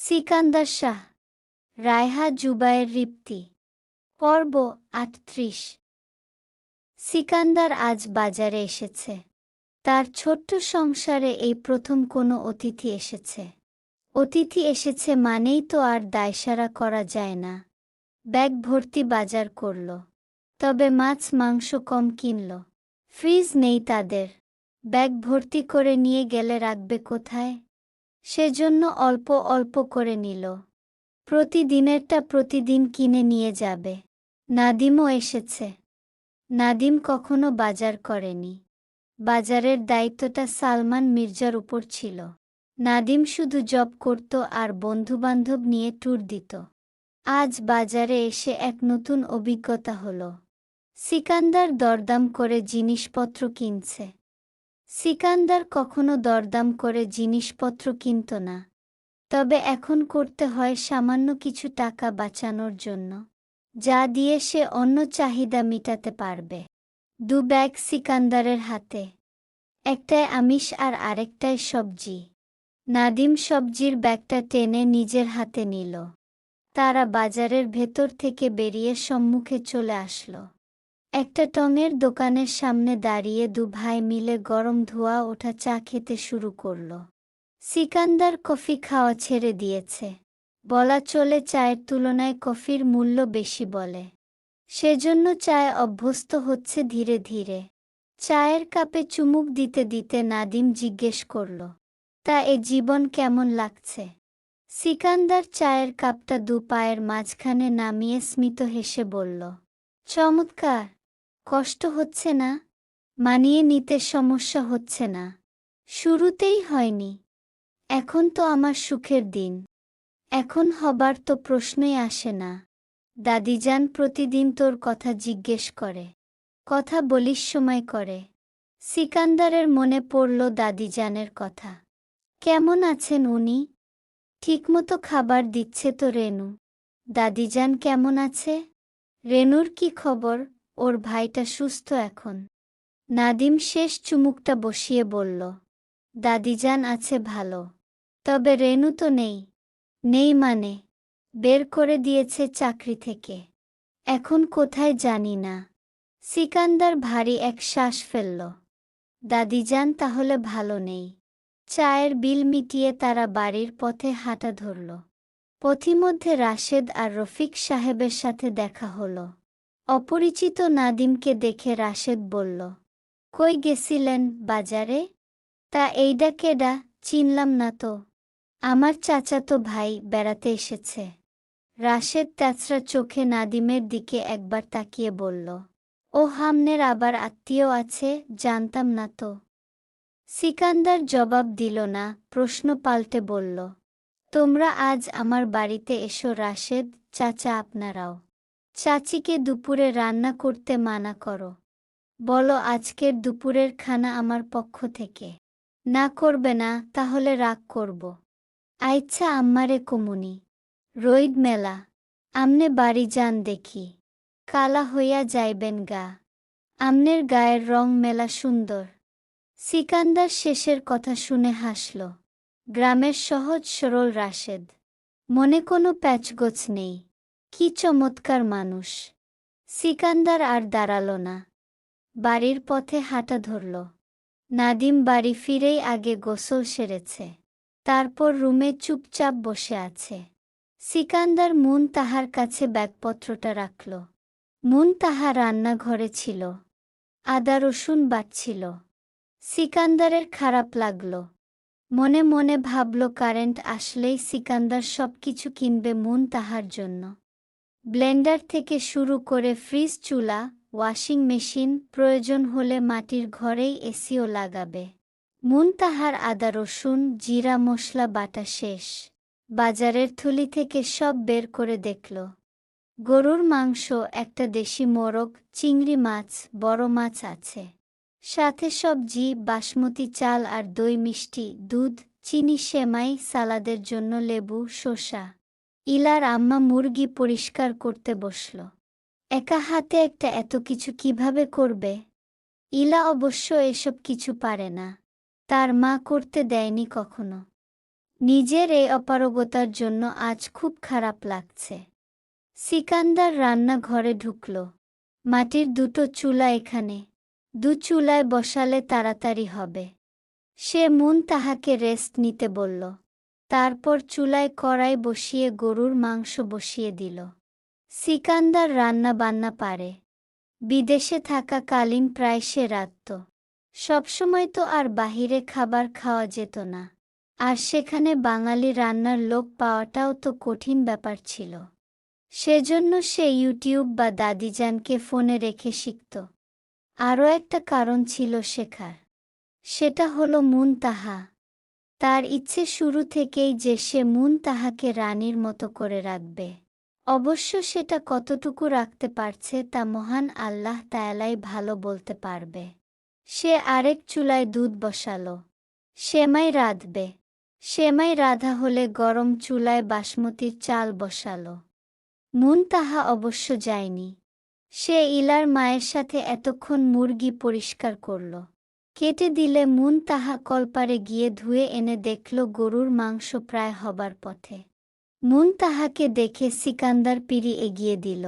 সিকান্দার শাহ, রায়হা জুবায়ের রিপ্তি। পর্ব ৩৮। সিকান্দার আজ বাজারে এসেছে। তার ছোট্ট সংসারে এই প্রথম কোনো অতিথি এসেছে। অতিথি এসেছে মানেই তো আর দায়সারা করা যায় না। ব্যাগ ভর্তি বাজার করল, তবে মাছ মাংস কম কিনল। ফ্রিজ নেই তাদের, ব্যাগ ভর্তি করে নিয়ে গেলে রাখবে কোথায়? সেজন্য অল্প অল্প করে নিল। প্রতিদিনেরটা প্রতিদিন কিনে নিয়ে যাবে। নাদিমও এসেছে। নাদিম কখনো বাজার করেনি। বাজারের দায়িত্বটা সালমান মির্জার উপর ছিল। নাদিম শুধু জব করত আর বন্ধুবান্ধব নিয়ে ট্যুর দিত। আজ বাজারে এসে এক নতুন অভিজ্ঞতা হলো। সিকান্দার দরদাম করে জিনিসপত্র কিনছে। সিকান্দার কখনো দরদাম করে জিনিসপত্র কিনত না, তবে এখন করতে হয় সামান্য কিছু টাকা বাঁচানোর জন্য, যা দিয়ে সে অন্য চাহিদা মিটাতে পারবে। 2 ব্যাগ সিকান্দারের হাতে, একটায় আমিষ আর আরেকটায় সবজি। নাদিম সবজির ব্যাগটা টেনে নিজের হাতে নিল। তারা বাজারের ভেতর থেকে বেরিয়ে সম্মুখে চলে আসলো। একটা টঙের দোকানের সামনে দাঁড়িয়ে 2 ভাই মিলে গরম ধোঁয়া ওঠা চা খেতে শুরু করল। সিকান্দার কফি খাওয়া ছেড়ে দিয়েছে। বলা চলে চায়ের তুলনায় কফির মূল্য বেশি বলে। সেজন্য চায়ে অভ্যস্ত হচ্ছে ধীরে ধীরে। চায়ের কাপে চুমুক দিতে দিতে নাদিম জিজ্ঞেস করল, তা এ জীবন কেমন লাগছে? সিকান্দার চায়ের কাপটা 2 পায়ের মাঝখানে নামিয়ে স্মিত হেসে বলল, চমৎকার। কষ্ট হচ্ছে না? মানিয়ে নিতে সমস্যা হচ্ছে না? শুরুতেই হয়নি, এখন তো আমার সুখের দিন। এখন হবার তো প্রশ্নই আসে না। দাদিজান প্রতিদিন তোর কথা জিজ্ঞেস করে, কথা বলিস সময় করে। সিকান্দারের মনে পড়ল দাদিজানের কথা। কেমন আছেন উনি? ঠিকমতো খাবার দিচ্ছে তো রেনু? দাদিজান কেমন আছে? রেনুর কি খবর? ওর ভাইটা সুস্থ এখন? নাদিম শেষ চুমুকটা বসিয়ে বলল, দাদিজান আছে ভালো, তবে রেনু তো নেই। নেই মানে? বের করে দিয়েছে চাকরি থেকে। এখন কোথায় জানি না। সিকান্দার ভারী এক শ্বাস ফেলল। দাদিজান তাহলে ভালো নেই। চায়ের বিল মিটিয়ে তারা বাড়ির পথে হাঁটা ধরল। পথিমধ্যে রাশেদ আর রফিক সাহেবের সাথে দেখা হলো। অপরিচিত নাদিমকে দেখে রাশেদ বলল, কই গেছিলেন বাজারে? তা এইডা কেডা, চিনলাম না তো। আমার চাচাতো ভাই বেড়াতে এসেছে। রাশেদ তেচরা চোখে নাদিমের দিকে একবার তাকিয়ে বলল, ও হামনের আবার আত্মীয় আছে, জানতাম না তো। সিকান্দার জবাব দিল না, প্রশ্ন পাল্টে বলল, তোমরা আজ আমার বাড়িতে এসো রাশেদ চাচা, আপনারাও। চাচিকে দুপুরে রান্না করতে মানা করো। বলো আজকের দুপুরের খানা আমার পক্ষ থেকে। না করবে না তাহলে রাগ করব। আইচ্ছা আম্মারে কমুনি। রইদ মেলা, আমনে বাড়ি যান দেখি। কালা হইয়া যাইবেন গা। আমনের গায়ের রং মেলা সুন্দর। সিকান্দার শেষের কথা শুনে হাসল। গ্রামের সহজ সরল রাশেদ, মনে কোনো প্যাচগোছ নেই। কি চমৎকার মানুষ। সিকান্দার আর দাঁড়াল না, বাড়ির পথে হাঁটা ধরল। নাদিম বাড়ি ফিরেই আগে গোসল সেরেছে, তারপর রুমে চুপচাপ বসে আছে। সিকান্দার মুন তাহার কাছে ব্যাগপত্রটা রাখল। মুন তাহা রান্নাঘরে ছিল, আদা রসুন বাটছিল। সিকান্দারের খারাপ লাগল। মনে মনে ভাবল কারেন্ট আসলেই সিকান্দার সবকিছু কিনবে মুন তাহার জন্য। ব্লেন্ডার থেকে শুরু করে ফ্রিজ, চুলা, ওয়াশিং মেশিন, প্রয়োজন হলে মাটির ঘরেই এসিও লাগাবে। মুন তাহার আদা রসুন জিরা মশলা বাটা শেষ। বাজারের থলি থেকে সব বের করে দেখল। গরুর মাংস, একটা দেশি মোরগ, চিংড়ি মাছ, বড় মাছ আছে। সাথে সবজি, বাসমতি চাল আর দই, মিষ্টি, দুধ, চিনি, সেমাই, সালাদের জন্য লেবু, শসা। ইলার আম্মা মুরগি পরিষ্কার করতে বসল। একা হাতে একটা এত কিছু কিভাবে করবে? ইলা অবশ্য এসব কিছু পারে না, তার মা করতে দেয়নি কখনো। নিজের এই অপারগতার জন্য আজ খুব খারাপ লাগছে। সিকান্দার রান্নাঘরে ঢুকল। মাটির দুটো চুলা এখানে, চুলায় বসালে তাড়াতাড়ি হবে। সে তাহাকে রেস্ট নিতে বলল। তারপর চুলায় কড়াই বসিয়ে গরুর মাংস বসিয়ে দিল। সিকান্দার রান্না বান্না পারে। বিদেশে থাকাকালীন প্রায় সে রাঁধত। সবসময় তো আর বাহিরে খাবার খাওয়া যেত না, আর সেখানে বাঙালি রান্নার লোক পাওয়াটাও তো কঠিন ব্যাপার ছিল। সেজন্য সে ইউটিউব বা দাদিজানকে ফোনে রেখে শিখত। আরও একটা কারণ ছিল শেখার, সেটা হলো তাহা। তার ইচ্ছে শুরু থেকেই যে সে তাহাকে রানীর মতো করে রাখবে। অবশ্য সেটা কতটুকু রাখতে পারছে তা মহান আল্লাহ তাআলাই ভালো বলতে পারবে। সে আরেক চুলায় দুধ বসালো। সেমাই রাঁধবে। সেমাই রাঁধা হলে গরম চুলায় বাসমতির চাল বসালো। তাহা অবশ্য যায়নি। সে ইলার মায়ের সাথে এতক্ষণ মুরগি পরিষ্কার করল। কেটে দিলে তাহা কলপারে গিয়ে ধুয়ে এনে দেখল গরুর মাংস প্রায় হবার পথে। তাহাকে দেখে সিকান্দার পিড়ি এগিয়ে দিল।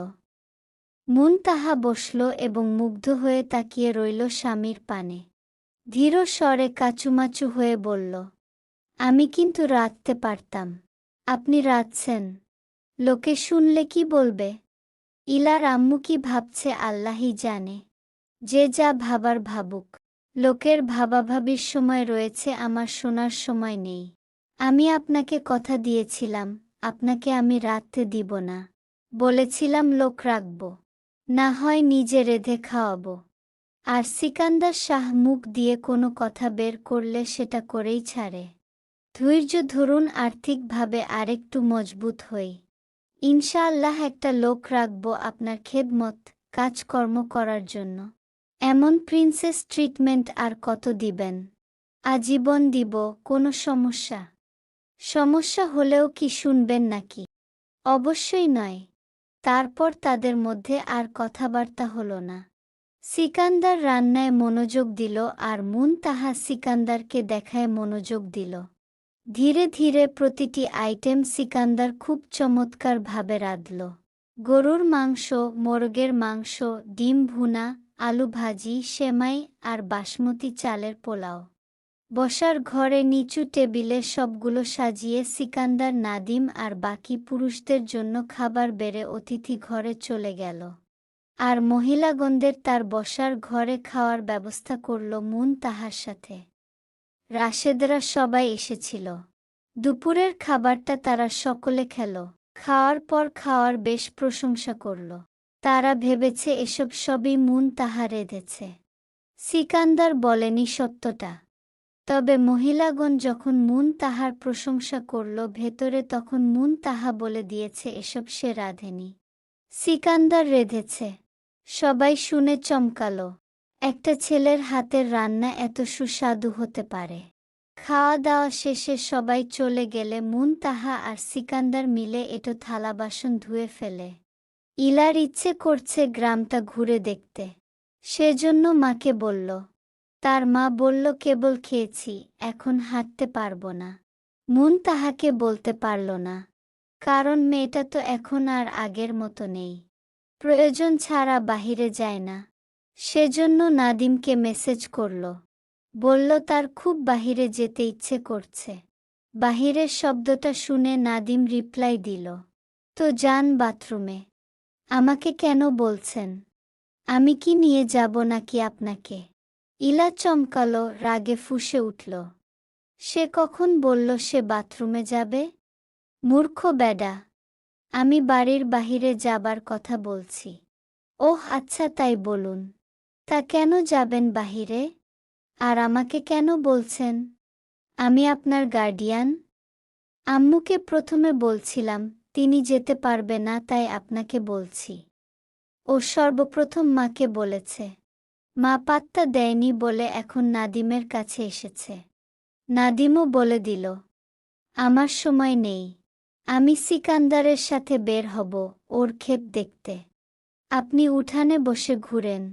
তাহা বসল এবং মুগ্ধ হয়ে তাকিয়ে রইল স্বামীর পানে। ধীর স্বরে কাচুমাচু হয়ে বলল, আমি কিন্তু রাঁধতে পারতাম, আপনি রাঁধছেন, লোকে শুনলে কি বলবে? ইলার আম্মু কি ভাবছে আল্লাহই জানে। যে যা ভাবার ভাবুক, লোকের ভাবাভাবির সময় রয়েছে, আমার শোনার সময় নেই। আমি আপনাকে কথা দিয়েছিলাম, আপনাকে আমি রাঁধতে দিব না। বলেছিলাম লোক রাখব, না হয় নিজে রেঁধে খাওয়াবো। আর সিকান্দার শাহ মুখ দিয়ে কোনো কথা বের করলে সেটা করেই ছাড়ে। ধৈর্য ধরুন, আর্থিকভাবে আরেকটু মজবুত হই। ইনশাআল্লাহ একটা লোক রাখব আপনার খেদমত, কাজকর্ম করার জন্য। এমন প্রিন্সেস ট্রিটমেন্ট আর কত দিবেন? আজীবন দিব। কোনো সমস্যা? সমস্যা হলেও কি শুনবেন নাকি? অবশ্যই নয়। তারপর তাদের মধ্যে আর কথাবার্তা হলো না। সিকান্দার রান্নায় মনোযোগ দিল আর তাহা সিকান্দারকে দেখায় মনোযোগ দিল। ধীরে ধীরে প্রতিটি আইটেম সিকান্দার খুব চমৎকারভাবে রাঁধল। গরুর মাংস, মোরগের মাংস, ডিম ভুনা, আলু ভাজি, সেমাই আর বাসমতি চালের পোলাও। বসার ঘরে নিচু টেবিলে সবগুলো সাজিয়ে সিকান্দার, নাদিম আর বাকি পুরুষদের জন্য খাবার বেড়ে অতিথি ঘরে চলে গেল। আর মহিলাগণদের তার বসার ঘরে খাওয়ার ব্যবস্থা করল তাহার সাথে। রাশেদরা সবাই এসেছিল। দুপুরের খাবারটা তারা সকলে খেল। খাওয়ার পর খাওয়ার বেশ প্রশংসা করল। তারা ভেবেছে এসব সবই তাহা রেঁধেছে। সিকান্দার বলেনি সত্যটা। তবে মহিলাগণ যখন তাহার প্রশংসা করল ভেতরে, তখন তাহা বলে দিয়েছে এসব সে রাঁধেনি, সিকান্দার রেঁধেছে। সবাই শুনে চমকাল। একটা ছেলের হাতের রান্না এত সুস্বাদু হতে পারে। খাওয়া দাওয়া শেষে সবাই চলে গেলে তাহা আর সিকান্দার মিলে এটো থালা বাসন ধুয়ে ফেলে। ইলার ইচ্ছে করছে গ্রামটা ঘুরে দেখতে। সেজন্য মাকে বলল। তার মা বলল, কেবল খেয়েছি, এখন হাঁটতে পারবো না। তাহাকে বলতে পারল না, কারণ মেয়েটা তো এখন আর আগের মতো নেই। প্রয়োজন ছাড়া বাহিরে যায় না। সেজন্য নাদিমকে মেসেজ করল। বলল তার খুব বাহিরে যেতে ইচ্ছে করছে। বাহিরের শব্দটা শুনে নাদিম রিপ্লাই দিল, তো যান বাথরুমে। আমাকে কেন বলছেন? আমি কি নিয়ে যাব নাকি আপনাকে? ইলা চমকালো, রাগে ফুঁসে উঠল। সে কখন বলল সে বাথরুমে যাবে? মূর্খ বেডা, আমি বাড়ির বাহিরে যাবার কথা বলছি। ওহ আচ্ছা, তাই বলুন। তা কেন যাবেন বাহিরে? আর আমাকে কেন বলছেন? আমি আপনার গার্ডিয়ান। আম্মুকে প্রথমে বলছিলাম, তিনি যেতে পারবে না, তাই আপনাকে বলছি। ও সর্বপ্রথম মাকে বলেছে। মা পাত্তা দেয়নি বলে এখন নাদিমের কাছে এসেছে। নাদিমও বলে দিল, আমার সময় নেই, আমি সিকান্দারের সাথে বের হব ওর ক্ষেত দেখতে। আপনি উঠানে বসে ঘুরেন,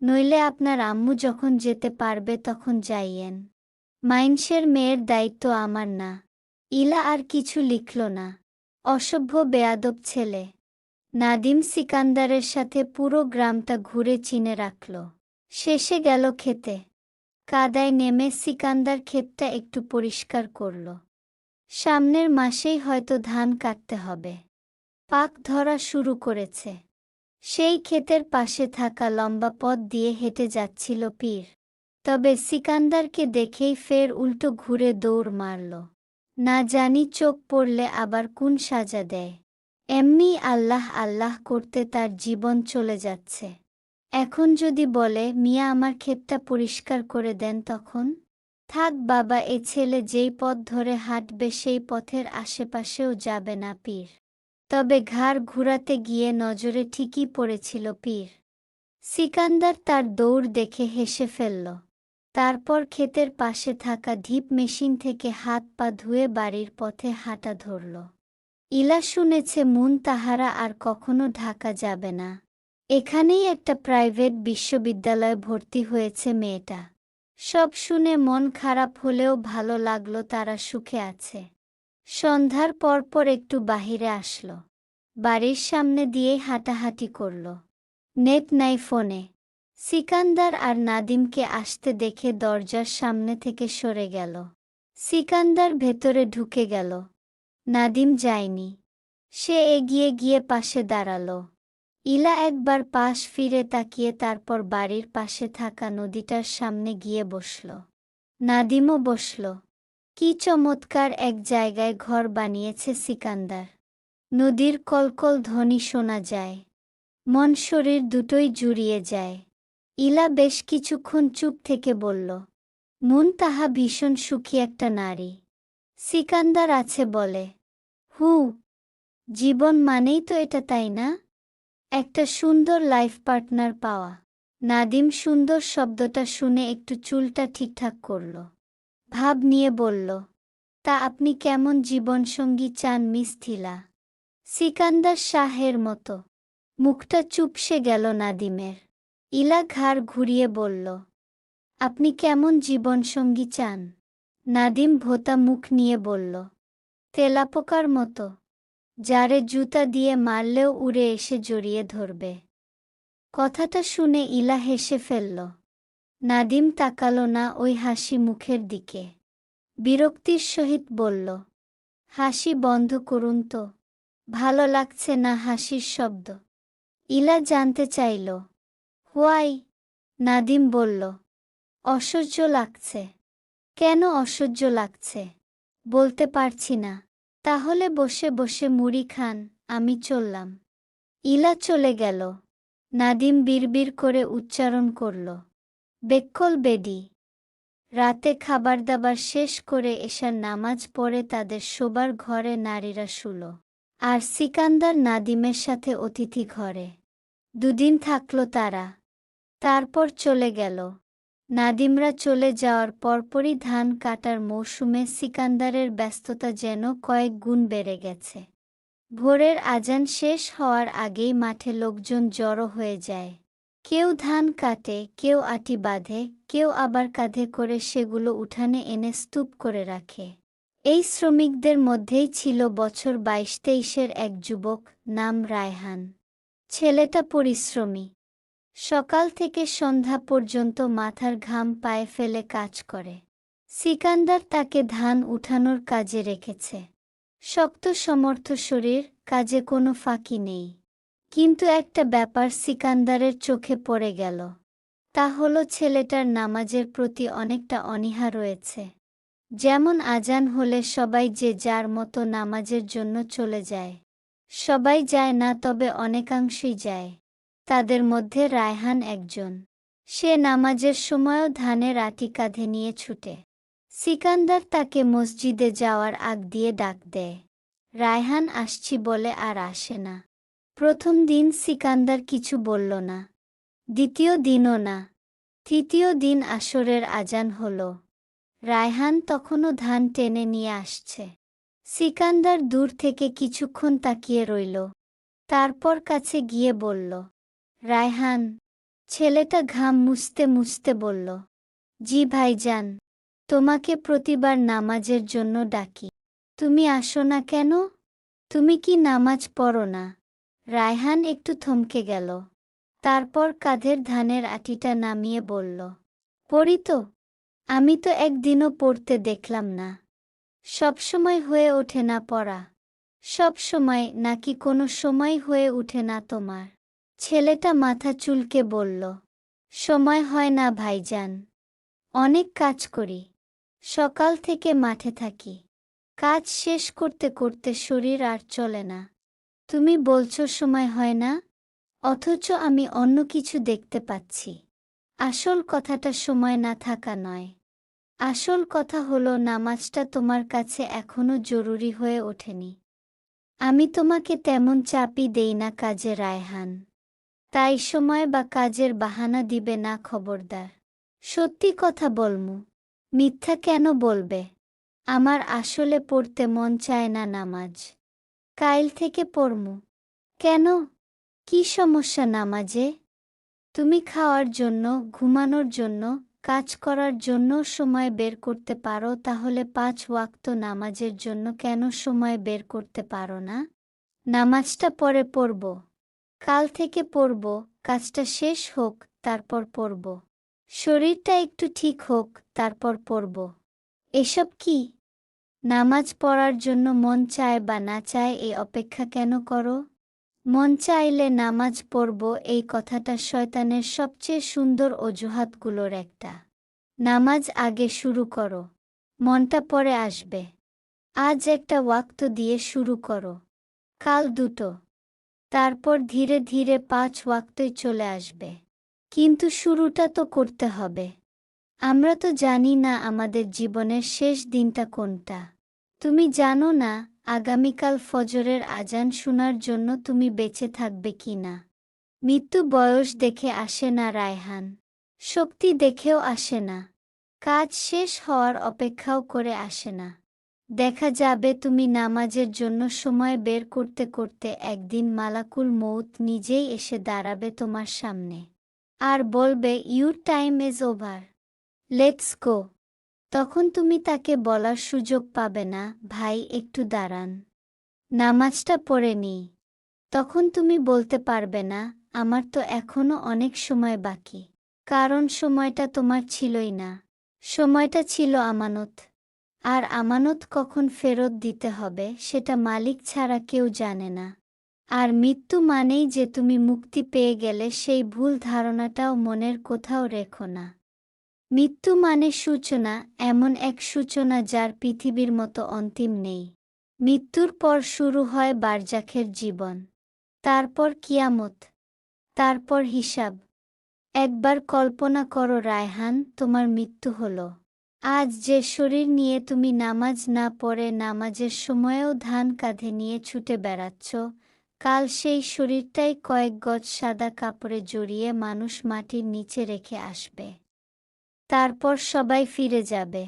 নইলে আপনার আম্মু যখন যেতে পারবে তখন যাইয়েন। মাইনষের মেয়ের দায়িত্ব আমার না। ইলা আর কিছু লিখল না। অসভ্য বেয়াদব ছেলে। নাদিম সিকান্দারের সাথে পুরো গ্রামটা ঘুরে চিনে রাখল। শেষে গেল খেতে। কাদায় নেমে সিকান্দার ক্ষেতটা একটু পরিষ্কার করল। সামনের মাসেই হয়তো ধান কাটতে হবে। পাক ধরা শুরু করেছে। সেই ক্ষেতের পাশে থাকা লম্বা পথ দিয়ে হেঁটে যাচ্ছিল পীর। তবে সিকান্দারকে দেখেই ফের উল্টো ঘুরে দৌড় মারল। না জানি চোখ পড়লে আবার কোন সাজা দেয়। এমনি আল্লাহ আল্লাহ করতে তার জীবন চলে যাচ্ছে। এখন যদি বলে মিয়া আমার ক্ষেতটা পরিষ্কার করে দেন তখন? থাক বাবা, এ ছেলে যেই পথ ধরে হাঁটবে সেই পথের আশেপাশেও যাবে না পীর। তবে ঘাড় ঘুরাতে গিয়ে নজরে ঠিকই পড়েছিল পীর। সিকান্দার তার দৌড় দেখে হেসে ফেলল। তারপর ক্ষেতের পাশে থাকা ঢিপ মেশিন থেকে হাত পা ধুয়ে বাড়ির পথে হাঁটা ধরল। ইলা শুনেছে তাহারা আর কখনো ঢাকা যাবে না। এখানেই একটা প্রাইভেট বিশ্ববিদ্যালয়ে ভর্তি হয়েছে মেয়েটা। সব শুনে মন খারাপ হলেও ভালো লাগলো তারা সুখে আছে। সন্ধ্যার পরপর একটু বাহিরে আসলো। বাড়ির সামনে দিয়েই হাঁটাহাঁটি করল। নেট নাই ফোনে। সিকান্দার আর নাদিমকে আসতে দেখে দরজার সামনে থেকে সরে গেল। সিকান্দার ভেতরে ঢুকে গেল। নাদিম যায়নি। সে এগিয়ে গিয়ে পাশে দাঁড়ালো। ইলা একবার পাশ ফিরে তাকিয়ে তারপর বাড়ির পাশে থাকা নদীটার সামনে গিয়ে বসল। নাদিমও বসল। কি চমৎকার এক জায়গায় ঘর বানিয়েছে সিকান্দার। নদীর কলকল ধ্বনি শোনা যায়। মন শরীর দুটোই জুড়িয়ে যায়। ইলা বেশ কিছুক্ষণ চুপ থেকে বলল, তাহা ভীষণ সুখী একটা নারী। সিকান্দার আছে বলে। হু, জীবন মানেই তো এটা, তাই না? একটা সুন্দর লাইফ পার্টনার পাওয়া। নাদিম সুন্দর শব্দটা শুনে একটু চুলটা ঠিকঠাক করল। ভাব নিয়ে বলল, তা আপনি কেমন জীবনসঙ্গী চান মিস থিলা? সিকান্দার শাহের মতো। মুখটা চুপসে গেল নাদিমের। ইলা ঘাড় ঘুরিয়ে বলল, আপনি কেমন জীবনসঙ্গী চান? নাদিম ভোঁতা মুখ নিয়ে বলল, তেলাপোকার মতো, যারে জুতা দিয়ে মারলেও উড়ে এসে জড়িয়ে ধরবে। কথাটা শুনে ইলা হেসে ফেলল। নাদিম তাকালো না ওই হাসি মুখের দিকে। বিরক্তির সহিত বলল, হাসি বন্ধ করুন তো, ভালো লাগছে না হাসির শব্দ। ইলা জানতে চাইল, হোয়াই? নাদিম বলল, অসহ্য লাগছে। কেন অসহ্য লাগছে? বলতে পারছি না। তাহলে বসে বসে মুড়ি খান, আমি চললাম। ইলা চলে গেল। নাদিম বিড়বিড় করে উচ্চারণ করল, বেক্কল বেডি। রাতে খাবার দাবার শেষ করে এশার নামাজ পড়ে তাদের শোবার ঘরে নারীরা শুল। আর সিকান্দার নাদিমের সাথে অতিথি ঘরে। দুদিন থাকল তারা। তারপর চলে গেল। নাদিমরা চলে যাওয়ার পরপরই ধান কাটার মৌসুমে সিকান্দারের ব্যস্ততা যেন কয়েক গুণ বেড়ে গেছে। ভোরের আজান শেষ হওয়ার আগেই মাঠে লোকজন জড়ো হয়ে যায়। কেউ ধান কাটে, কেউ আটি বাঁধে, কেউ আবার কাঁধে করে সেগুলো উঠানে এনে স্তূপ করে রাখে। এই শ্রমিকদের মধ্যেই ছিল বছর 22-23-এর এক যুবক, নাম রায়হান। ছেলেটা পরিশ্রমী। সকাল থেকে সন্ধ্যা পর্যন্ত মাথার ঘাম পায়ে ফেলে কাজ করে। সিকান্দার তাকে ধান উঠানোর কাজে রেখেছে। শক্ত সমর্থ শরীর, কাজে কোনো ফাঁকি নেই। কিন্তু একটা ব্যাপার সিকান্দারের চোখে পড়ে গেল। তা হলো ছেলেটার নামাজের প্রতি অনেকটা অনীহা রয়েছে। যেমন আজান হলে সবাই যে যার মতো নামাজের জন্য চলে যায়। সবাই যায় না, তবে অনেকাংশই যায়। তাদের মধ্যে রায়হান একজন। সে নামাজের সময়ও ধানের আটি কাঁধে নিয়ে ছুটে। সিকান্দার তাকে মসজিদে যাওয়ার আগ দিয়ে ডাক দেয়। রায়হান আসছি বলে আর আসে না। প্রথম দিন সিকান্দার কিছু বলল না। দ্বিতীয় দিনও না। তৃতীয় দিন আসরের আজান হলো। রায়হান তখনও ধান টেনে নিয়ে আসছে। সিকান্দার দূর থেকে কিছুক্ষণ তাকিয়ে রইল। তারপর কাছে গিয়ে বলল, রায়হান। ছেলেটা ঘাম মুছতে মুছতে বলল, জি ভাইজান, তোমাকে প্রতিবার নামাজের জন্য ডাকি। তুমি আসো না কেন? তুমি কি নামাজ পড়ো না? রায়হান একটু থমকে গেল। তারপর কাঁধের ধানের আটিটা নামিয়ে বলল, পড়ি তো। আমি তো একদিনও পড়তে দেখলাম না। সবসময় হয়ে ওঠে না পড়া? সব সময় নাকি কোনো সময় হয়ে ওঠে না তোমার? ছেলেটা মাথা চুলকে বলল, সময় হয় না ভাইজান। অনেক কাজ করি। সকাল থেকে মাঠে থাকি। কাজ শেষ করতে করতে শরীর আর চলে না। তুমি বলছো সময় হয় না, অথচ আমি অন্য কিছু দেখতে পাচ্ছি। আসল কথাটা সময় না থাকা নয়। আসল কথা হলো নামাজটা তোমার কাছে এখনো জরুরি হয়ে ওঠেনি। আমি তোমাকে তেমন চাপই দেই না কাজে রায়হান। তাই সময় বা কাজের বাহানা দিবে না, খবরদার। সত্যি কথা বলমু। মিথ্যা কেন বলবে? আমার আসলে পড়তে মন চায় না নামাজ। কাইল থেকে পড়মু। কেন? কি সমস্যা নামাজে? তুমি খাওয়ার জন্য, ঘুমানোর জন্য, কাজ করার জন্য সময় বের করতে পারো, তাহলে 5 ওয়াক্ত নামাজের জন্য কেন সময় বের করতে পারো না? নামাজটা পরে পড়ব। কাল থেকে পড়ব, কাজটা শেষ হোক, তারপর পড়ব। শরীরটা একটু ঠিক হোক, তারপর পড়ব। এসব কি? নামাজ পড়ার জন্য মন চায় বা না চায় এই অপেক্ষা কেন করো? মন চাইলে নামাজ পড়ব এই কথাটা শয়তানের সবচেয়ে সুন্দর অজুহাতগুলোর একটা। নামাজ আগে শুরু করো, মনটা পরে আসবে। আজ একটা ওয়াক্ত দিয়ে শুরু করো, কাল 2টো, তারপর ধীরে ধীরে 5 ওয়াক্তই চলে আসবে। কিন্তু শুরুটা তো করতে হবে। আমরা তো জানি না আমাদের জীবনের শেষ দিনটা কোনটা। তুমি জানো না আগামীকাল ফজরের আজান শোনার জন্য তুমি বেঁচে থাকবে কি না। মৃত্যু বয়স দেখে আসে না রায়হান, শক্তি দেখেও আসে না, কাজ শেষ হওয়ার অপেক্ষাও করে আসে না। দেখা যাবে তুমি নামাজের জন্য সময় বের করতে করতে একদিন মালাকুল মউত নিজেই এসে দাঁড়াবে তোমার সামনে আর বলবে, your time is over, let's go. তখন তুমি তাকে বলার সুযোগ পাবে না, ভাই একটু দাঁড়ান, নামাজটা পড়ে নিই। তখন তুমি বলতে পারবে না, আমার তো এখনো অনেক সময় বাকি। কারণ সময়টা তোমার ছিলই না। সময়টা ছিল আমানত। আর আমানত কখন ফেরত দিতে হবে সেটা মালিক ছাড়া কেউ জানে না। আর মৃত্যু মানেই যে তুমি মুক্তি পেয়ে গেলে, সেই ভুল ধারণাটাও মনের কোথাও রেখো না। মৃত্যু মানে সূচনা, এমন এক সূচনা যার পৃথিবীর মতো অন্তিম নেই। মৃত্যুর পর শুরু হয় বারজাখের জীবন, তারপর কিয়ামত, তারপর হিসাব। একবার কল্পনা করো রায়হান, তোমার মৃত্যু হলো। আজ যে শরীর নিয়ে তুমি নামাজ না পড়ে নামাজের সময়েও ধান কাঁধে নিয়ে ছুটে বেড়াচ্ছ, কাল সেই শরীরটাই কয়েক গজ সাদা কাপড়ে জড়িয়ে মানুষ মাটির নিচে রেখে আসবে। তারপর সবাই ফিরে যাবে।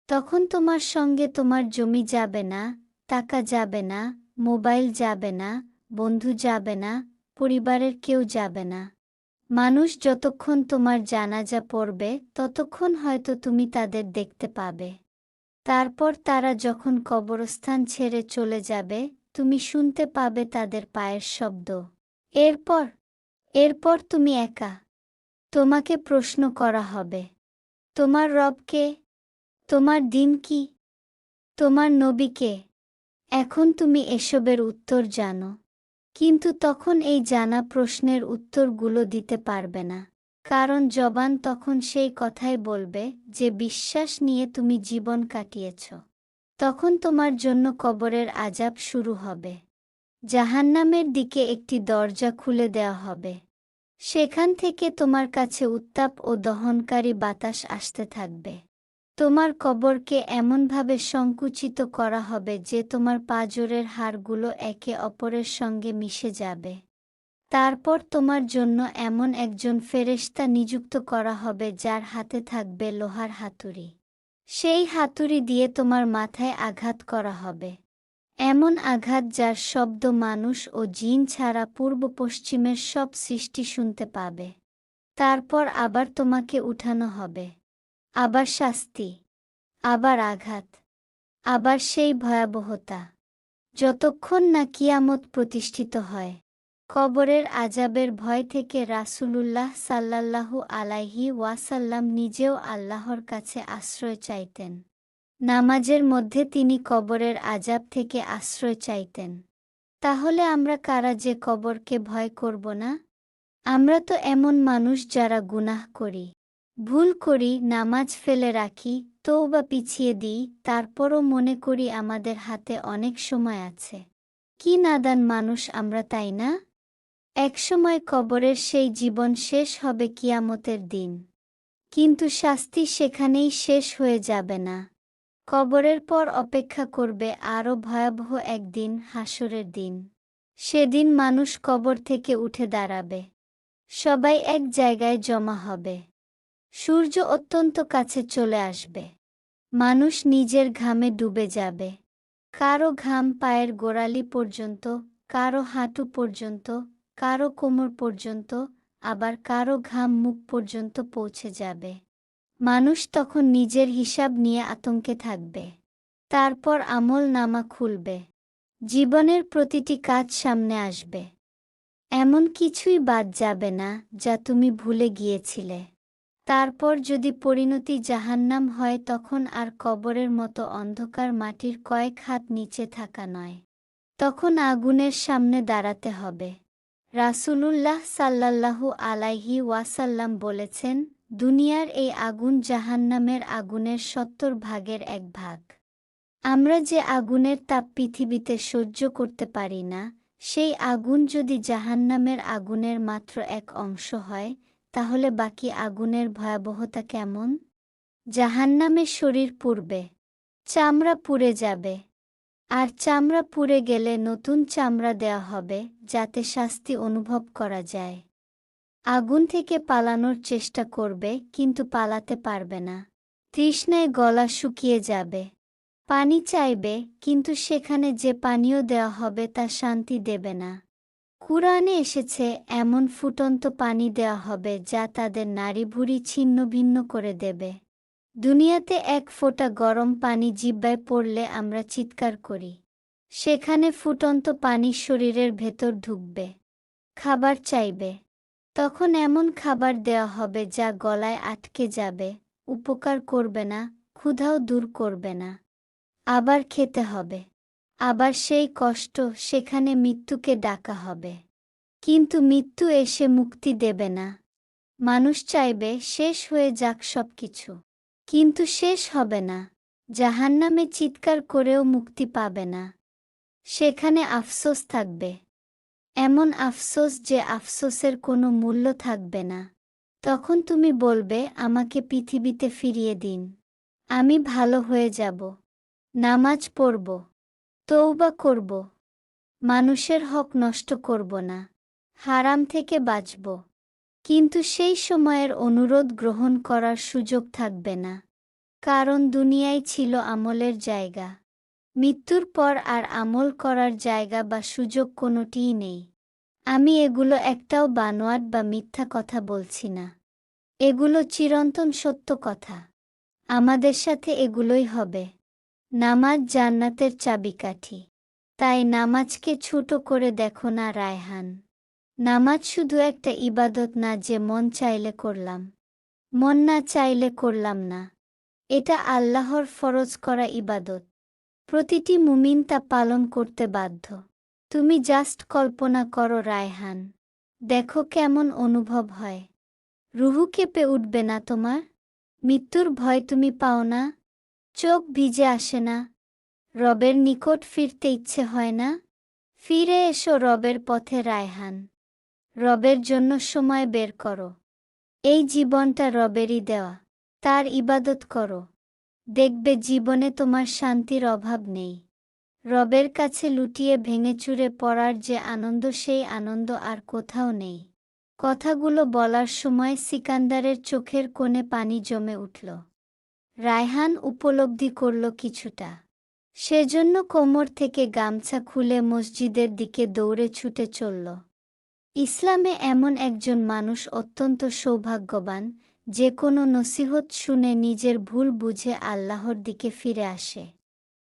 তখন তোমার সঙ্গে তোমার জমি যাবে না, টাকা যাবে না, মোবাইল যাবে না, বন্ধু যাবে না, পরিবারের কেউ যাবে না। মানুষ যতক্ষণ তোমার জানাজা পড়বে ততক্ষণ হয়তো তুমি তাদের দেখতে পাবে। তারপর তারা যখন কবরস্থান ছেড়ে চলে যাবে, তুমি শুনতে পাবে তাদের পায়ের শব্দ। এরপর এরপর তুমি একা। তোমাকে প্রশ্ন করা হবে, তোমার রব কে? তোমার দিন কি? তোমার নবী কে? এখন তুমি এসবের উত্তর জানো, কিন্তু তখন এই জানা প্রশ্নের উত্তরগুলো দিতে পারবে না। কারণ জবান তখন সেই কথাই বলবে যে বিশ্বাস নিয়ে তুমি জীবন কাটিয়েছ। তখন তোমার জন্য কবরের আযাব শুরু হবে। জাহান্নামের দিকে একটি দরজা খুলে দেওয়া হবে। সেখান থেকে তোমার কাছে উত্তাপ ও দহনকারী বাতাস আসতে থাকবে। তোমার কবরকে এমনভাবে সংকুচিত করা হবে যে তোমার পাঁজরের হাড়গুলো একে অপরের সঙ্গে মিশে যাবে। তারপর তোমার জন্য এমন একজন ফেরেশতা নিযুক্ত করা হবে যার হাতে থাকবে লোহার হাতুড়ি। সেই হাতুড়ি দিয়ে তোমার মাথায় আঘাত করা হবে। এমন আঘাত যার শব্দ মানুষ ও জিন ছাড়া পূর্ব পশ্চিমের সব সৃষ্টি শুনতে পাবে। তারপর আবার তোমাকে উঠানো হবে। আবার শাস্তি, আবার আঘাত, আবার সেই ভয়াবহতা, যতক্ষণ না কিয়ামত প্রতিষ্ঠিত হয়। কবরের আযাবের ভয় থেকে রাসূলুল্লাহ সাল্লাল্লাহু আলাইহি ওয়াসাল্লাম নিজেও আল্লাহর কাছে আশ্রয় চাইতেন। নামাজের মধ্যে তিনি কবরের আযাব থেকে আশ্রয় চাইতেন। তাহলে আমরা কারা যে কবরকে ভয় করব না? আমরা তো এমন মানুষ যারা গুনাহ করি, ভুল করি, নামাজ ফেলে রাখি, তওবা পিছিয়ে দিই, তারপরও মনে করি আমাদের হাতে অনেক সময় আছে। কি নাদান মানুষ আমরা, তাই না? একসময় কবরের সেই জীবন শেষ হবে কিয়ামতের দিন। কিন্তু শাস্তি সেখানেই শেষ হয়ে যাবে না। কবরের পর অপেক্ষা করবে আরও ভয়াবহ একদিন, হাসরের দিন। সেদিন মানুষ কবর থেকে উঠে দাঁড়াবে। সবাই এক জায়গায় জমা হবে। সূর্য অত্যন্ত কাছে চলে আসবে। মানুষ নিজের ঘামে ডুবে যাবে। কারো ঘাম পায়ের গোড়ালি পর্যন্ত, কারো হাঁটু পর্যন্ত, কারো কোমর পর্যন্ত, আবার কারো ঘাম মুখ পর্যন্ত পৌঁছে যাবে। মানুষ তখন নিজের হিসাব নিয়ে আতঙ্কে থাকবে। তারপর আমল নামা খুলবে। জীবনের প্রতিটি কাজ সামনে আসবে। এমন কিছুই বাদ যাবে না যা তুমি ভুলে গিয়েছিলে। তারপর যদি পরিণতি জাহান্নাম হয়, তখন আর কবরের মতো অন্ধকার মাটির কয়েক হাত নিচে থাকা নয়। তখন আগুনের সামনে দাঁড়াতে হবে। রাসূলুল্লাহ সাল্লাল্লাহু আলাইহি ওয়াসাল্লাম বলেছেন, দুনিয়ার এই আগুন জাহান্নামের আগুনের ৭০ ভাগের ১ ভাগ। আমরা যে আগুনের তাপ পৃথিবীতে সহ্য করতে পারি না, সেই আগুন যদি জাহান্নামের আগুনের মাত্র ১ অংশ হয়, তাহলে বাকি আগুনের ভয়াবহতা কেমন? জাহান্নামে শরীর পুড়বে, চামড়া পুড়ে যাবে। আর চামড়া পুড়ে গেলে নতুন চামড়া দেয়া হবে, যাতে শাস্তি অনুভব করা যায়। আগুন থেকে পালানোর চেষ্টা করবে, কিন্তু পালাতে পারবে না। তৃষ্ণায় গলা শুকিয়ে যাবে। পানি চাইবে, কিন্তু সেখানে যে পানীয় দেওয়া হবে তা শান্তি দেবে না। কুরআনে এসেছে, এমন ফুটন্ত পানি দেওয়া হবে যা তাদের নাড়িভুড়ি ছিন্নভিন্ন করে দেবে। দুনিয়াতে ১ ফোঁটা গরম পানি জিহ্বায় পড়লে আমরা চিৎকার করি। সেখানে ফুটন্ত পানি শরীরের ভেতর ঢুকবে। খাবার চাইবে। তখন এমন খাবার দেওয়া হবে যা গলায় আটকে যাবে, উপকার করবে না, ক্ষুধাও দূর করবে না। আবার খেতে হবে। আবার সেই কষ্ট, সেখানে মৃত্যুকে ডাকা হবে। কিন্তু মৃত্যু এসে মুক্তি দেবে না। মানুষ চাইবে শেষ হয়ে যাক সবকিছু। কিন্তু শেষ হবে না। জাহান্নামে চিৎকার করেও মুক্তি পাবে না। সেখানে আফসোস থাকবে। এমন আফসোস যে আফসোসের কোনো মূল্য থাকবে না। তখন তুমি বলবে, আমাকে পৃথিবীতে ফিরিয়ে দিন। আমি ভালো হয়ে যাব। নামাজ পড়ব। তওবা করব। মানুষের হক নষ্ট করব না। হারাম থেকে বাঁচব। কিন্তু সেই সময়ের অনুরোধ গ্রহণ করার সুযোগ থাকবে না। কারণ দুনিয়ায় ছিল আমলের জায়গা। মৃত্যুর পর আর আমল করার জায়গা বা সুযোগ কোনোটিই নেই। আমি এগুলো একটাও বানোয়াট বা মিথ্যা কথা বলছি না। এগুলো চিরন্তন সত্য কথা। আমাদের সাথে এগুলোই হবে। নামাজ জান্নাতের চাবিকাঠি। তাই নামাজকে ছোট করে দেখো না রায়হান। নামাজ শুধু একটা ইবাদত না যে মন চাইলে করলাম, মন না চাইলে করলাম না। এটা আল্লাহর ফরজ করা ইবাদত। প্রতিটি মুমিন তা পালন করতে বাধ্য। তুমি জাস্ট কল্পনা করো রায়হান, দেখো কেমন অনুভব হয়। রুহু কেঁপে উঠবে না তোমার? মৃত্যুর ভয় তুমি পাও না? চোখ ভিজে আসে না? রবের নিকট ফিরতে ইচ্ছে হয় না? ফিরে এসো রবের পথে রায়হান। রবের জন্য সময় বের করো। এই জীবনটা রবেরই দেওয়া। তার ইবাদত করো। দেখবে জীবনে তোমার শান্তির অভাব নেই। রবের কাছে লুটিয়ে ভেঙেচুরে পড়ার যে আনন্দ, সেই আনন্দ আর কোথাও নেই। কথাগুলো বলার সময় সিকান্দারের চোখের কোণে পানি জমে উঠল। রায়হান উপলব্ধি করল কিছুটা। সেজন্য কোমর থেকে গামছা খুলে মসজিদের দিকে দৌড়ে ছুটে চলল। ইসলামে এমন একজন মানুষ অত্যন্ত সৌভাগ্যবান, যে কোনো নসিহত শুনে নিজের ভুল বুঝে আল্লাহর দিকে ফিরে আসে।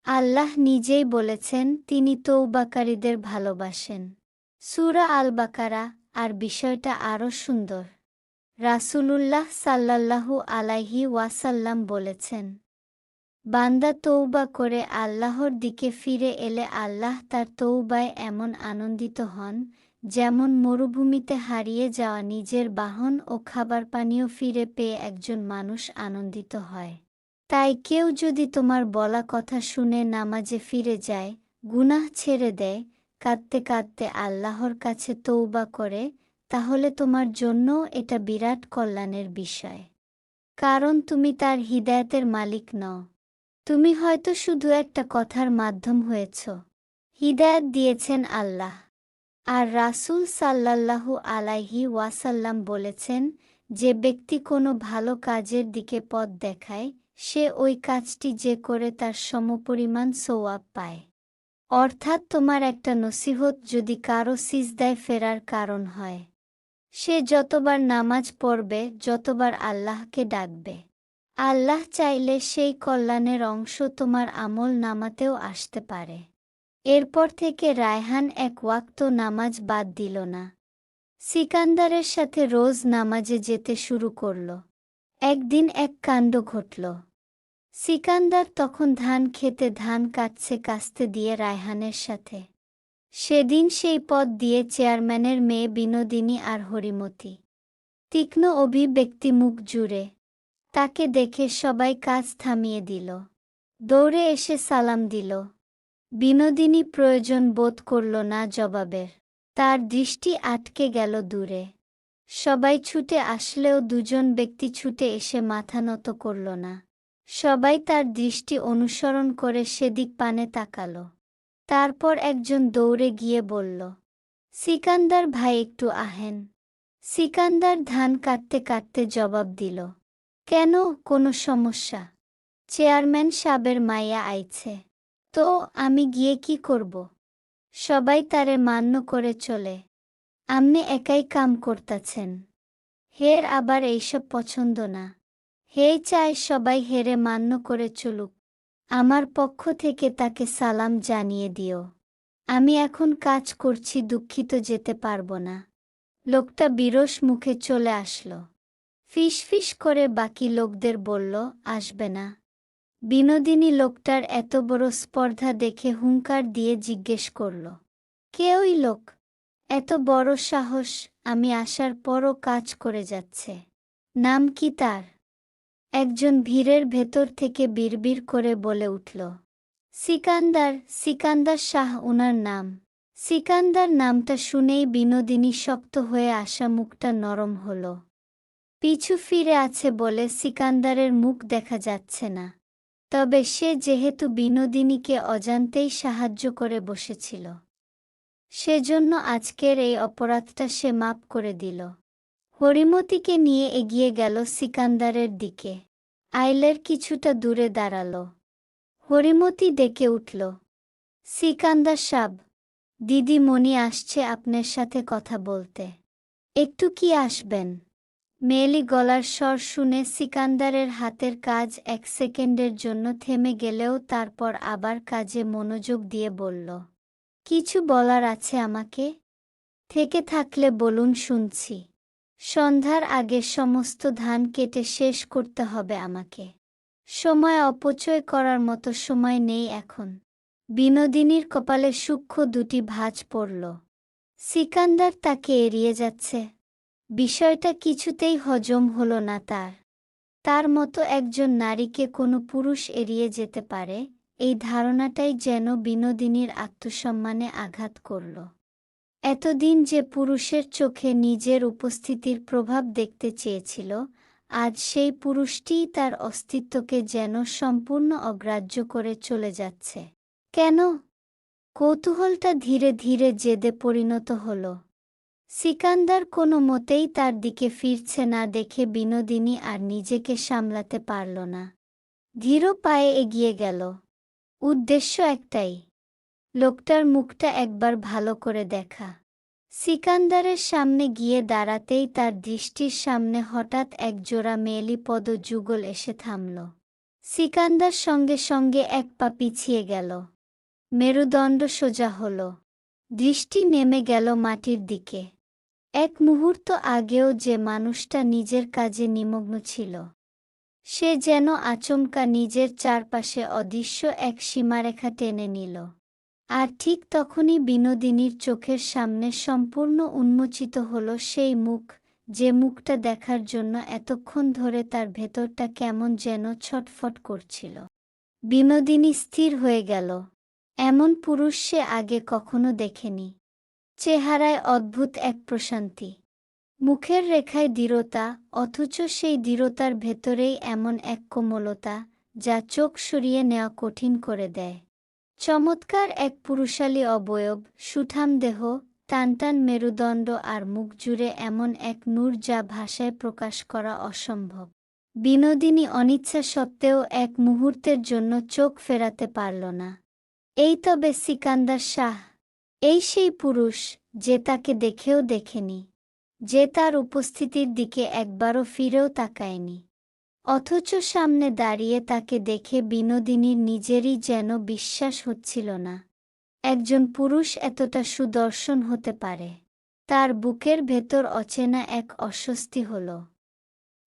আল্লাহ নিজেই বলেছেন তিনি তওবাকারীদের ভালোবাসেন। সূরা আল বাকারা। আর বিষয়টা আরও সুন্দর। রাসূলুল্লাহ সাল্লাল্লাহু আলাইহি ওয়াসাল্লাম বলেছেন, বান্দা তওবা করে আল্লাহর দিকে ফিরে এলে আল্লাহ তার তওবায় এমন আনন্দিত হন, যেমন মরুভূমিতে হারিয়ে যাওয়া নিজের বাহন ও খাবার পানীয় ফিরে পেয়ে একজন মানুষ আনন্দিত হয়। তাই কেউ যদি তোমার বলা কথা শুনে নামাজে ফিরে যায়, গুনাহ ছেড়ে দেয়, কাঁদতে কাঁদতে আল্লাহর কাছে তওবা করে, তাহলে তোমার জন্য এটা বিরাট কল্যাণের বিষয়। কারণ তুমি তার হিদায়াতের মালিক নও। তুমি হয়তো শুধু একটা কথার মাধ্যম হয়েছ। হিদায়াত দিয়েছেন আল্লাহ। আর রাসূল সাল্লাল্লাহু আলাইহি ওয়াসাল্লাম বলেছেন, যে ব্যক্তি কোনো ভালো কাজের দিকে পথ দেখায়, সে ওই কাজটি যে করে তার সমপরিমাণ সওয়াব পায়। অর্থাৎ তোমার একটা নসিহত যদি কারো সিজদায় ফেরার কারণ হয়, সে যতবার নামাজ পড়বে, যতবার আল্লাহকে ডাকবে, আল্লাহ চাইলে সেই কল্যাণের অংশ তোমার আমল নামাতেও আসতে পারে। এরপর থেকে রায়হান এক ওয়াক্ত নামাজ বাদ দিল না। সিকান্দারের সাথে রোজ নামাজে যেতে শুরু করল। একদিন এক কাণ্ড ঘটল। সিকান্দার তখন ধান খেতে ধান কাটতে দিয়ে রায়হানের সাথে। সেদিন সেই পথ দিয়ে চেয়ারম্যানের মেয়ে বিনোদিনী আর হরিমতি। তীক্ষ্ণ অভিব্যক্তি মুখ জুড়ে। তাকে দেখে সবাই কাজ থামিয়ে দিল। দৌড়ে এসে সালাম দিল। বিনোদিনী প্রয়োজন বোধ করল না জবাবের। তার দৃষ্টি আটকে গেল দূরে। সবাই ছুটে আসলেও দুজন ব্যক্তি ছুটে এসে মাথা নত করল না। সবাই তার দৃষ্টি অনুসরণ করে সেদিক পানে তাকাল। তারপর একজন দৌড়ে গিয়ে বলল, সিকান্দার ভাই একটু আহেন। সিকান্দার ধান কাটতে কাটতে জবাব দিল, কেন, কোনো সমস্যা? চেয়ারম্যান সাবের মাইয়া আইছে। তো আমি গিয়ে কি করব? সবাই তারে মান্য করে চলে। আমনে একাই কাম করতাছেন। হের আবার এইসব পছন্দ না। হে চায় সবাই হেরে মান্য করে চলুক। আমার পক্ষ থেকে তাকে সালাম জানিয়ে দিও। আমি এখন কাজ করছি, দুঃখিত যেতে পারবো না। লোকটা বিরস মুখে চলে আসলো। ফিসফিস করে বাকি লোকদের বলল, আসবে না। বিনোদিনী লোকটার এত বড় স্পর্ধা দেখে হুঙ্কার দিয়ে জিজ্ঞেস করল, কে ওই লোক? এত বড় সাহস, আমি আসার পরও কাজ করে যাচ্ছে। নাম কি তার? একজন ভিড়ের ভেতর থেকে বিড়বিড় করে বলে উঠল, সিকান্দার, সিকান্দার শাহ উনার নাম। সিকান্দার নামটা শুনেই বিনোদিনী শক্ত হয়ে আসা মুখটা নরম হল। পিছু ফিরে আছে বলে সিকান্দারের মুখ দেখা যাচ্ছে না। তবে সে যেহেতু বিনোদিনীকে অজান্তেই সাহায্য করে বসেছিল, সেজন্য আজকের এই অপরাধটা সে মাপ করে দিল। হরিমতিকে নিয়ে এগিয়ে গেল সিকান্দারের দিকে। আইলের কিছুটা দূরে দাঁড়াল। হরিমতি ডেকে উঠল, সিকান্দার সাব, দিদিমণি আসছে আপনার সাথে কথা বলতে। একটু কি আসবেন? মেয়েলি গলার স্বর শুনে সিকান্দারের হাতের কাজ এক সেকেন্ডের জন্য থেমে গেলেও তারপর আবার কাজে মনোযোগ দিয়ে বলল, কিছু বলার আছে আমাকে? থেকে থাকলে বলুন, শুনছি। সন্ধ্যার আগে সমস্ত ধান কেটে শেষ করতে হবে আমাকে। সময় অপচয় করার মতো সময় নেই এখন। বিনোদিনীর কপালে সূক্ষ্ম দুটি ভাঁজ পড়ল। সিকান্দার তাকে এড়িয়ে যাচ্ছে। বিষয়টা কিছুতেই হজম হল না তার। তার মতো একজন নারীকে কোনো পুরুষ এড়িয়ে যেতে পারে, এই ধারণাটাই যেন বিনোদিনীর আত্মসম্মানে আঘাত করল। এতদিন যে পুরুষের চোখে নিজের উপস্থিতির প্রভাব দেখতে চেয়েছিল, আজ সেই পুরুষটিই তার অস্তিত্বকে যেন সম্পূর্ণ অগ্রাহ্য করে চলে যাচ্ছে। কেন? কৌতূহলটা ধীরে ধীরে জেদে পরিণত হল। সিকান্দার কোনো মতেই তার দিকে ফিরছে না দেখে বিনোদিনী আর নিজেকে সামলাতে পারল না। ধীর পায়ে এগিয়ে গেল। উদ্দেশ্য একটাই, লোকটার মুখটা একবার ভালো করে দেখা। সিকান্দারের সামনে গিয়ে দাঁড়াতেই তার দৃষ্টির সামনে হঠাৎ একজোড়া মেয়েলি পদ যুগল এসে থামল। সিকান্দার সঙ্গে সঙ্গে এক পা পিছিয়ে গেল। মেরুদণ্ড সোজা হল। দৃষ্টি নেমে গেল মাটির দিকে। এক মুহূর্ত আগেও যে মানুষটা নিজের কাজে নিমগ্ন ছিল, সে যেন আচমকা নিজের চারপাশে অদৃশ্য এক সীমারেখা টেনে নিল। আর ঠিক তখনই বিনোদিনীর চোখের সামনে সম্পূর্ণ উন্মোচিত হল সেই মুখ, যে মুখটা দেখার জন্য এতক্ষণ ধরে তার ভেতরটা কেমন যেন ছটফট করছিল। বিনোদিনী স্থির হয়ে গেল। এমন পুরুষ সে আগে কখনো দেখেনি। চেহারায় অদ্ভুত এক প্রশান্তি, মুখের রেখায় দৃঢ়তা, অথচ সেই দৃঢ়তার ভেতরেই এমন এক কোমলতা যা চোখ সরিয়ে নেওয়া কঠিন করে দেয়। চমৎকার এক পুরুষালী অবয়ব, সুঠাম দেহ, টানটান মেরুদণ্ড আর মুখ জুড়ে এমন এক নূর যা ভাষায় প্রকাশ করা অসম্ভব। বিনোদিনী অনিচ্ছা সত্ত্বেও এক মুহূর্তের জন্য চোখ ফেরাতে পারল না। এই তবে সিকান্দার শাহ, এই সেই পুরুষ যে তাকে দেখেও দেখেনি, যে তার উপস্থিতির দিকে একবারও ফিরেও তাকায়নি। অথচ সামনে দাঁড়িয়ে তাকে দেখে বিনোদিনীর নিজেরই যেন বিশ্বাস হচ্ছিল না। একজন পুরুষ এতটা সুদর্শন হতে পারে। তার বুকের ভেতর অচেনা এক অস্বস্তি হল।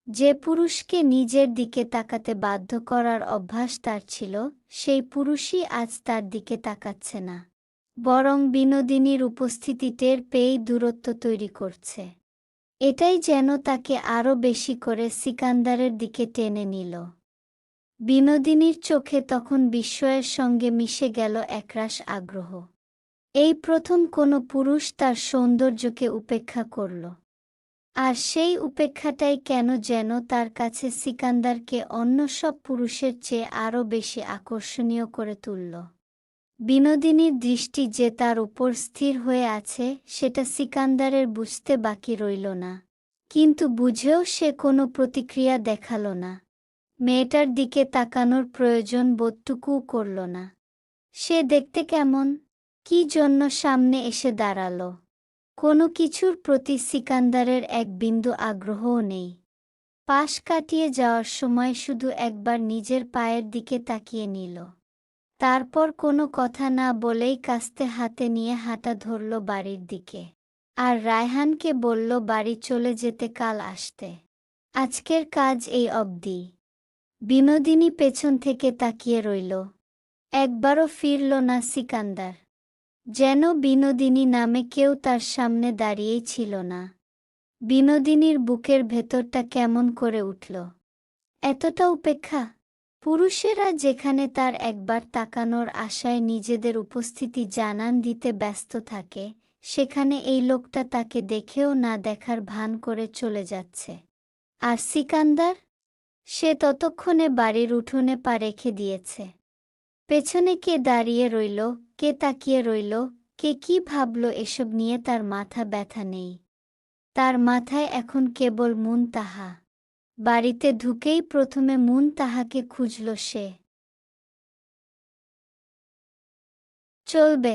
যে পুরুষকে নিজের দিকে তাকাতে বাধ্য করার অভ্যাস তার ছিল, সেই পুরুষই আজ তার দিকে তাকাচ্ছে না, বরং বিনোদিনীর উপস্থিতি টের পেয়েই দূরত্ব তৈরি করছে। এটাই যেন তাকে আরও বেশি করে সিকান্দারের দিকে টেনে নিল। বিনোদিনীর চোখে তখন বিস্ময়ের সঙ্গে মিশে গেল একরাশ আগ্রহ। এই প্রথম কোনো পুরুষ তার সৌন্দর্যকে উপেক্ষা করল। আর সেই উপেক্ষাটাই কেন যেন তার কাছে সিকান্দারকে অন্য সব পুরুষের চেয়ে আরও বেশি আকর্ষণীয় করে তুলল। বিনোদিনীর দৃষ্টি যে তার উপর স্থির হয়ে আছে সেটা সিকান্দারের বুঝতে বাকি রইল না। কিন্তু বুঝেও সে কোনো প্রতিক্রিয়া দেখাল না। মেয়েটার দিকে তাকানোর প্রয়োজন বোধটুকুও করল না। সে দেখতে কেমন, কি জন্য সামনে এসে দাঁড়াল, কোনো কিছুর প্রতি সিকান্দারের এক বিন্দু আগ্রহও নেই। পাশ কাটিয়ে যাওয়ার সময় শুধু একবার নিজের পায়ের দিকে তাকিয়ে নিল। তারপর কোনো কথা না বলেই কাস্তে হাতে নিয়ে হাঁটা ধরল বাড়ির দিকে। আর রায়হানকে বলল বাড়ি চলে যেতে, কাল আসতে। আজকের কাজ এই অবধি। বিনোদিনী পেছন থেকে তাকিয়ে রইল। একবারও ফিরল না সিকান্দার। যেন বিনোদিনী নামে কেউ তার সামনে দাঁড়িয়েই ছিল না। বিনোদিনীর বুকের ভেতরটা কেমন করে উঠল। এতটা উপেক্ষা! পুরুষেরা যেখানে তার একবার তাকানোর আশায় নিজেদের উপস্থিতি জানান দিতে ব্যস্ত থাকে, সেখানে এই লোকটা তাকে দেখেও না দেখার ভান করে চলে যাচ্ছে। আর সিকান্দার, সে ততক্ষণে বাড়ির উঠোনে পা রেখে দিয়েছে। পেছনে কে দাঁড়িয়ে রইল, কে তাকিয়ে রইল, কে কি ভাবল, এসব নিয়ে তার মাথা ব্যথা নেই। তার মাথায় এখন কেবল মুনতাহা। বাড়িতে ঢুকেই প্রথমে মুনতাহাকে খুঁজল সে। চলবে।